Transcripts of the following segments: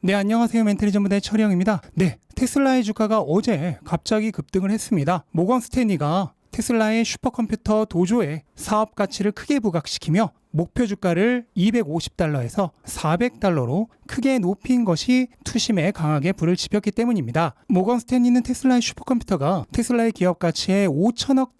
네, 안녕하세요. 멘토리 전문가의 철영입니다. 네, 테슬라의 주가가 어제 갑자기 급등을 했습니다. 모건 스탠리가 테슬라의 슈퍼컴퓨터 도조의 사업 가치를 크게 부각시키며 목표 주가를 $250에서 $400로 크게 높인 것이 투심에 강하게 불을 지폈기 때문입니다. 모건 스탠리는 테슬라의 슈퍼컴퓨터가 테슬라의 기업 가치에 $5천억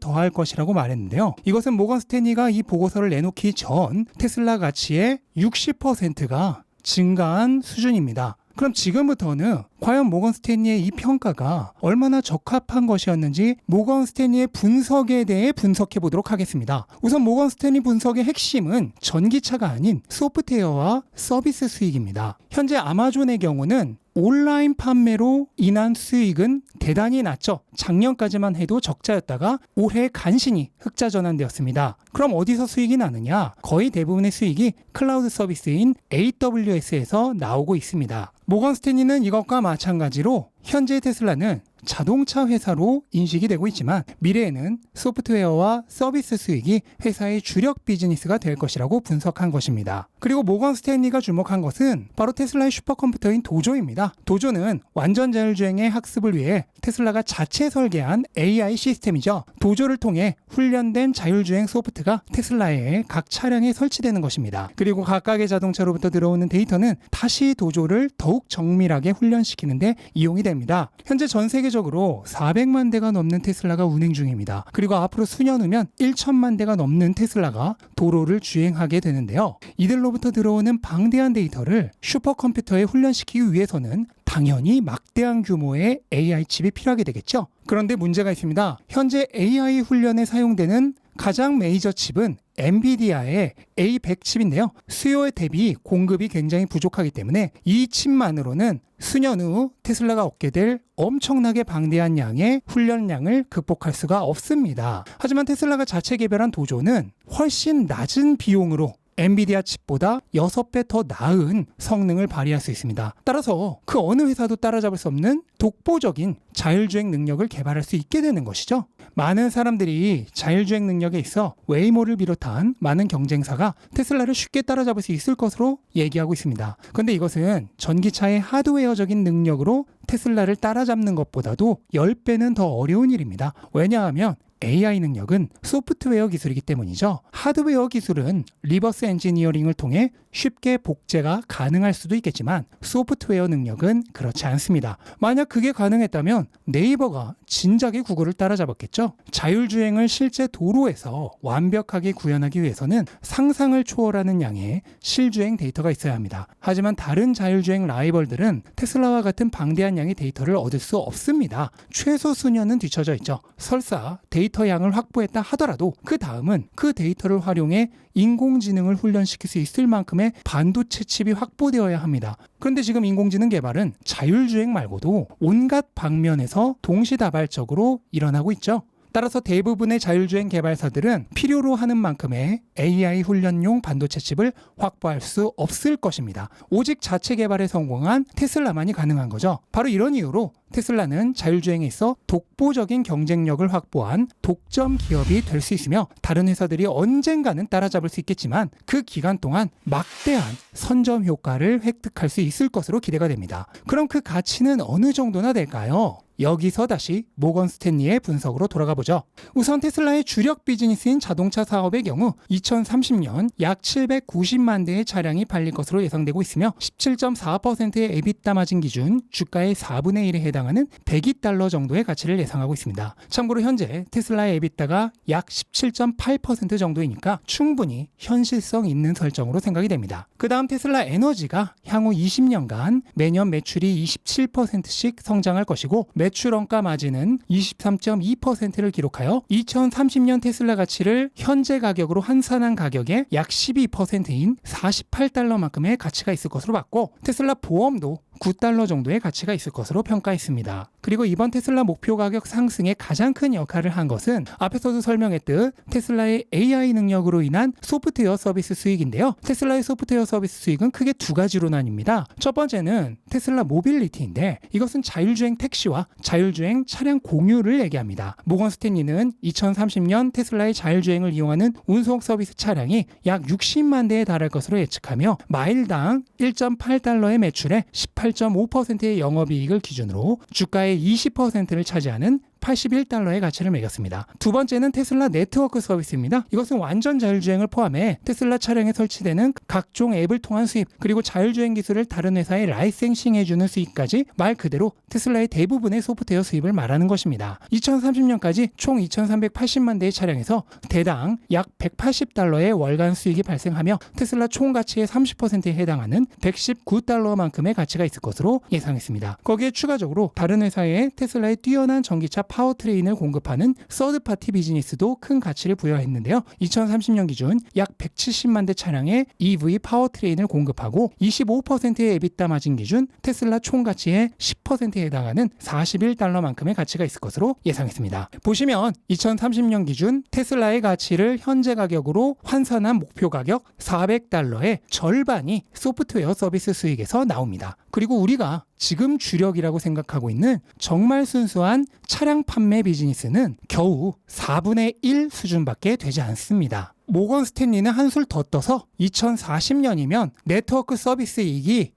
더할 것이라고 말했는데요. 이것은 모건 스탠리가 이 보고서를 내놓기 전 테슬라 가치의 60%가 증가한 수준입니다. 그럼 지금부터는 과연 모건 스탠리의 이 평가가 얼마나 적합한 것이었는지 모건 스탠리의 분석에 대해 분석해 보도록 하겠습니다. 우선 모건 스탠리 분석의 핵심은 전기차가 아닌 소프트웨어와 서비스 수익입니다. 현재 아마존의 경우는 온라인 판매로 인한 수익은 대단히 낮죠. 작년까지만 해도 적자였다가 올해 간신히 흑자 전환되었습니다. 그럼 어디서 수익이 나느냐? 거의 대부분의 수익이 클라우드 서비스인 AWS에서 나오고 있습니다. 모건 스탠리는 이것과 마찬가지로 현재 테슬라는 자동차 회사로 인식이 되고 있지만 미래에는 소프트웨어와 서비스 수익이 회사의 주력 비즈니스가 될 것이라고 분석한 것입니다. 그리고 모건 스탠리가 주목한 것은 바로 테슬라의 슈퍼컴퓨터인 도조입니다. 도조는 완전 자율주행의 학습을 위해 테슬라가 자체 설계한 AI 시스템이죠. 도조를 통해 훈련된 자율주행 소프트가 테슬라의 각 차량에 설치되는 것입니다. 그리고 각각의 자동차로부터 들어오는 데이터는 다시 도조를 더욱 정밀하게 훈련시키는 데 이용이 됩니다. 현재 전 세계적으로 400만 대가 넘는 테슬라가 운행 중입니다. 그리고 앞으로 수년 후면 1천만 대가 넘는 테슬라가 도로를 주행하게 되는데요. 이들로부터 들어오는 방대한 데이터를 슈퍼컴퓨터에 훈련시키기 위해서는 당연히 막대한 규모의 AI 칩이 필요하게 되겠죠. 그런데 문제가 있습니다. 현재 AI 훈련에 사용되는 가장 메이저 칩은 엔비디아의 A100 칩인데요. 수요에 대비 공급이 굉장히 부족하기 때문에 이 칩만으로는 수년 후 테슬라가 얻게 될 엄청나게 방대한 양의 훈련량을 극복할 수가 없습니다. 하지만 테슬라가 자체 개발한 도조는 훨씬 낮은 비용으로 엔비디아 칩보다 6배 더 나은 성능을 발휘할 수 있습니다. 따라서 그 어느 회사도 따라잡을 수 없는 독보적인 자율주행 능력을 개발할 수 있게 되는 것이죠. 많은 사람들이 자율주행 능력에 있어 웨이모를 비롯한 많은 경쟁사가 테슬라를 쉽게 따라잡을 수 있을 것으로 얘기하고 있습니다. 그런데 이것은 전기차의 하드웨어적인 능력으로 테슬라를 따라잡는 것보다도 10배는 더 어려운 일입니다. 왜냐하면 AI 능력은 소프트웨어 기술이기 때문이죠. 하드웨어 기술은 리버스 엔지니어링을 통해 쉽게 복제가 가능할 수도 있겠지만 소프트웨어 능력은 그렇지 않습니다. 만약 그게 가능했다면 네이버가 진작에 구글을 따라잡았겠죠. 자율주행을 실제 도로에서 완벽하게 구현하기 위해서는 상상을 초월하는 양의 실주행 데이터가 있어야 합니다. 하지만 다른 자율주행 라이벌들은 테슬라와 같은 방대한 양의 데이터를 얻을 수 없습니다. 최소 수년은 뒤처져 있죠. 설사 데이터 양을 확보했다 하더라도 그 다음은 그 데이터를 활용해 인공지능을 훈련시킬 수 있을 만큼의 반도체 칩이 확보되어야 합니다. 그런데 지금 인공지능 개발은 자율주행 말고도 온갖 방면에서 동시다발적으로 일어나고 있죠. 따라서 대부분의 자율주행 개발사들은 필요로 하는 만큼의 AI 훈련용 반도체 칩을 확보할 수 없을 것입니다. 오직 자체 개발에 성공한 테슬라만이 가능한 거죠. 바로 이런 이유로 테슬라는 자율주행에 있어 독보적인 경쟁력을 확보한 독점 기업이 될 수 있으며 다른 회사들이 언젠가는 따라잡을 수 있겠지만 그 기간 동안 막대한 선점 효과를 획득할 수 있을 것으로 기대가 됩니다. 그럼 그 가치는 어느 정도나 될까요? 여기서 다시 모건 스탠리의 분석으로 돌아가 보죠. 우선 테슬라의 주력 비즈니스인 자동차 사업의 경우 2030년 약 790만 대의 차량이 팔릴 것으로 예상되고 있으며 17.4%의 에비타 마진 기준 주가의 4분의 1에 해당하는 $102 정도의 가치를 예상하고 있습니다. 참고로 현재 테슬라의 에비타가 약 17.8% 정도이니까 충분히 현실성 있는 설정으로 생각이 됩니다. 그 다음 테슬라 에너지가 향후 20년간 매년 매출이 27%씩 성장할 것이고 매출 원가 마진은 23.2%를 기록하여 2030년 테슬라 가치를 현재 가격으로 환산한 가격의 약 12%인 $48만큼의 가치가 있을 것으로 봤고 테슬라 보험도 $9 정도의 가치가 있을 것으로 평가했습니다. 그리고 이번 테슬라 목표 가격 상승에 가장 큰 역할을 한 것은 앞에서도 설명했듯 테슬라의 AI 능력으로 인한 소프트웨어 서비스 수익인데요. 테슬라의 소프트웨어 서비스 수익은 크게 두 가지로 나뉩니다. 첫 번째는 테슬라 모빌리티인데 이것은 자율주행 택시와 자율주행 차량 공유를 얘기합니다. 모건 스탠리는 2030년 테슬라의 자율주행을 이용하는 운송 서비스 차량이 약 60만 대에 달할 것으로 예측하며 마일당 1.8달러의 매출에 18.5%의 영업이익을 기준으로 주가의 20%를 차지하는 $81의 가치를 매겼습니다. 두 번째는 테슬라 네트워크 서비스입니다. 이것은 완전 자율주행을 포함해 테슬라 차량에 설치되는 각종 앱을 통한 수입, 그리고 자율주행 기술을 다른 회사에 라이센싱해주는 수입까지 말 그대로 테슬라의 대부분의 소프트웨어 수입을 말하는 것입니다. 2030년까지 총 2,380만 대의 차량에서 대당 약 $180의 월간 수익이 발생하며 테슬라 총 가치의 30%에 해당하는 $119만큼의 가치가 있을 것으로 예상했습니다. 거기에 추가적으로 다른 회사의 테슬라의 뛰어난 전기차 파워트레인을 공급하는 서드파티 비즈니스도 큰 가치를 부여했는데요. 2030년 기준 약 170만 대 차량의 EV 파워트레인을 공급하고 25%의 EBITDA 마진 기준 테슬라 총 가치의 10%에 해당하는 $41만큼의 가치가 있을 것으로 예상했습니다. 보시면 2030년 기준 테슬라의 가치를 현재 가격으로 환산한 목표 가격 $400의 절반이 소프트웨어 서비스 수익에서 나옵니다. 그리고 우리가 지금 주력이라고 생각하고 있는 정말 순수한 차량 판매 비즈니스는 겨우 4분의 1 수준밖에 되지 않습니다. 모건 스탠리는 한술 더 떠서 2040년이면 네트워크 서비스 이익이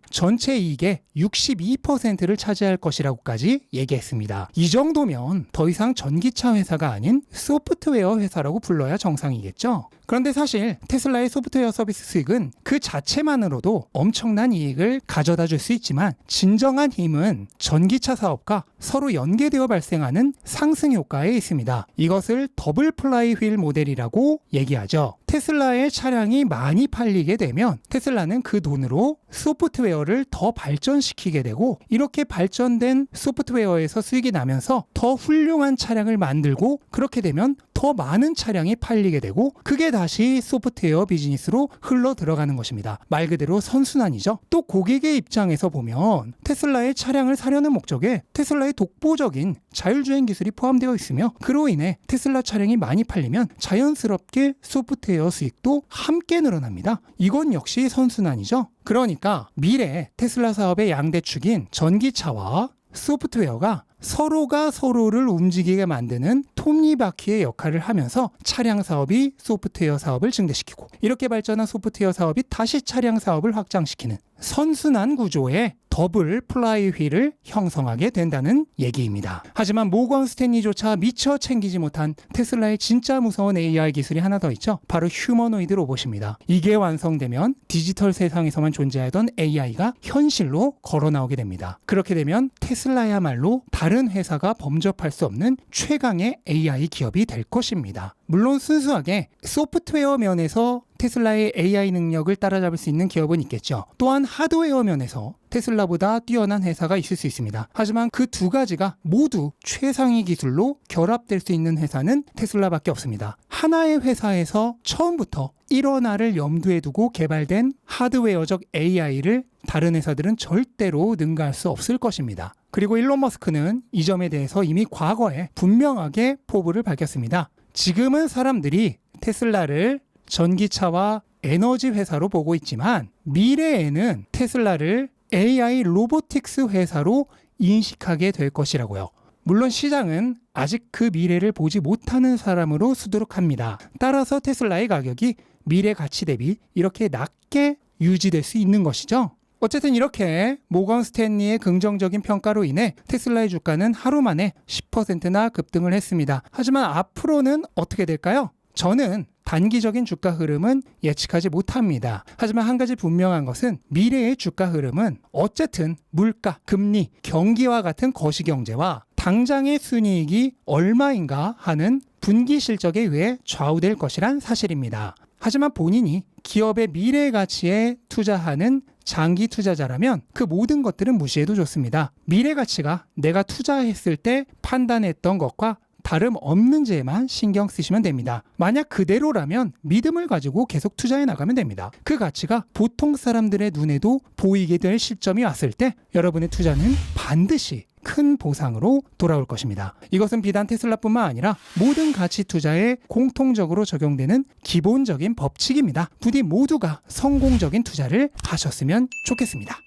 전체 이익의 62%를 차지할 것이라고까지 얘기했습니다. 이 정도면 더 이상 전기차 회사가 아닌 소프트웨어 회사라고 불러야 정상이겠죠. 그런데 사실 테슬라의 소프트웨어 서비스 수익은 그 자체만으로도 엄청난 이익을 가져다 줄 수 있지만 진정한 힘은 전기차 사업과 서로 연계되어 발생하는 상승 효과에 있습니다. 이것을 더블 플라이 휠 모델이라고 얘기하죠. 테슬라의 차량이 많이 팔리게 되면 테슬라는 그 돈으로 소프트웨어를 더 발전시키게 되고 이렇게 발전된 소프트웨어에서 수익이 나면서 더 훌륭한 차량을 만들고 그렇게 되면 더 많은 차량이 팔리게 되고 그게 다시 소프트웨어 비즈니스로 흘러 들어가는 것입니다. 말 그대로 선순환이죠. 또 고객의 입장에서 보면 테슬라의 차량을 사려는 목적에 테슬라의 독보적인 자율주행 기술이 포함되어 있으며 그로 인해 테슬라 차량이 많이 팔리면 자연스럽게 소프트웨어 수익도 함께 늘어납니다. 이건 역시 선순환이죠. 그러니까 미래 테슬라 사업의 양대축인 전기차와 소프트웨어가 서로가 서로를 움직이게 만드는 톱니바퀴의 역할을 하면서 차량 사업이 소프트웨어 사업을 증대시키고 이렇게 발전한 소프트웨어 사업이 다시 차량 사업을 확장시키는 선순환 구조의 더블 플라이 휠을 형성하게 된다는 얘기입니다. 하지만 모건 스탠리조차 미처 챙기지 못한 테슬라의 진짜 무서운 AI 기술이 하나 더 있죠. 바로 휴머노이드 로봇입니다. 이게 완성되면 디지털 세상에서만 존재하던 AI가 현실로 걸어 나오게 됩니다. 그렇게 되면 테슬라야말로 다른 회사가 범접할 수 없는 최강의 AI 기업이 될 것입니다. 물론 순수하게 소프트웨어 면에서 테슬라의 AI 능력을 따라잡을 수 있는 기업은 있겠죠. 또한 하드웨어 면에서 테슬라보다 뛰어난 회사가 있을 수 있습니다. 하지만 그 두 가지가 모두 최상위 기술로 결합될 수 있는 회사는 테슬라밖에 없습니다. 하나의 회사에서 처음부터 일원화를 염두에 두고 개발된 하드웨어적 AI를 다른 회사들은 절대로 능가할 수 없을 것입니다. 그리고 일론 머스크는 이 점에 대해서 이미 과거에 분명하게 포부를 밝혔습니다. 지금은 사람들이 테슬라를 전기차와 에너지 회사로 보고 있지만 미래에는 테슬라를 AI 로보틱스 회사로 인식하게 될 것이라고요. 물론 시장은 아직 그 미래를 보지 못하는 사람으로 수두룩합니다. 따라서 테슬라의 가격이 미래 가치 대비 이렇게 낮게 유지될 수 있는 것이죠. 어쨌든 이렇게 모건 스탠리의 긍정적인 평가로 인해 테슬라의 주가는 하루 만에 10%나 급등을 했습니다. 하지만 앞으로는 어떻게 될까요? 저는 단기적인 주가 흐름은 예측하지 못합니다. 하지만 한 가지 분명한 것은 미래의 주가 흐름은 어쨌든 물가, 금리, 경기와 같은 거시경제와 당장의 순이익이 얼마인가 하는 분기 실적에 의해 좌우될 것이란 사실입니다. 하지만 본인이 기업의 미래 가치에 투자하는 장기 투자자라면 그 모든 것들은 무시해도 좋습니다. 미래 가치가 내가 투자했을 때 판단했던 것과 다름없는지에만 신경 쓰시면 됩니다. 만약 그대로라면 믿음을 가지고 계속 투자해 나가면 됩니다. 그 가치가 보통 사람들의 눈에도 보이게 될 시점이 왔을 때 여러분의 투자는 반드시 큰 보상으로 돌아올 것입니다. 이것은 비단 테슬라뿐만 아니라 모든 가치 투자에 공통적으로 적용되는 기본적인 법칙입니다. 부디 모두가 성공적인 투자를 하셨으면 좋겠습니다.